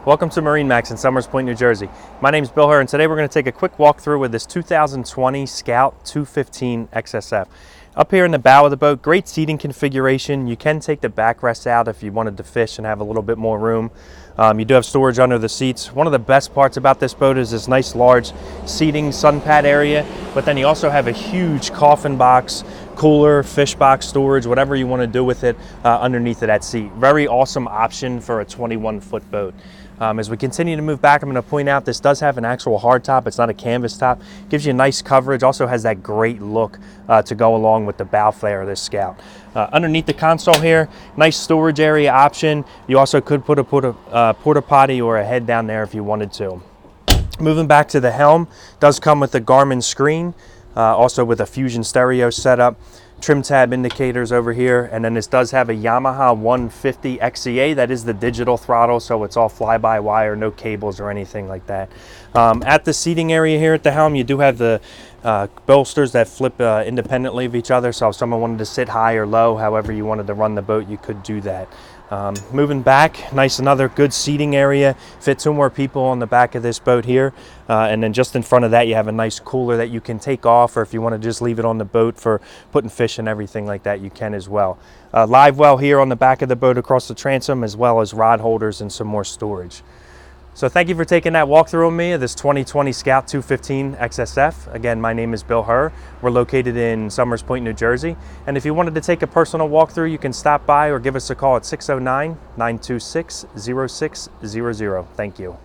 Welcome to MarineMax in Somers Point, New Jersey. My name is Bill Herr, and today we're going to take a quick walkthrough with this 2020 Scout 215 XSF. Up here in the bow of the boat, great seating configuration. You can take the backrest out if you wanted to fish and have a little bit more room. You do have storage under the seats. One of the best parts about this boat is this nice large seating sun pad area, but then you also have a huge coffin box, cooler, fish box storage, whatever you want to do with it underneath of that seat. Very awesome option for a 21-foot boat. As we continue to move back, I'm going to point out this does have an actual hard top. It's not a canvas top. Gives you nice coverage. Also has that great look to go along with the bow flare of this Scout. Underneath the console here, nice storage area option. You also could put a porta potty or a head down there if you wanted to. Moving back to the helm, does come with a Garmin screen, also with a Fusion stereo setup. Trim tab indicators over here, and then this does have a Yamaha 150 XEA. That is the digital throttle, so it's all fly-by-wire, no cables or anything like that. At the seating area here at the helm, you do have the bolsters that flip independently of each other, so if someone wanted to sit high or low, however you wanted to run the boat, you could do that. Moving back, nice, another good seating area. Fit 2 more people on the back of this boat here. And then just in front of that, you have a nice cooler that you can take off, or if you want to just leave it on the boat for putting fish and everything like that, you can as well. Live well here on the back of the boat across the transom, as well as rod holders and some more storage. So thank you for taking that walkthrough with me of this 2020 Scout 215 XSF. Again, my name is Bill Herr. We're located in Somers Point, New Jersey. And if you wanted to take a personal walkthrough, you can stop by or give us a call at 609-926-0600. Thank you.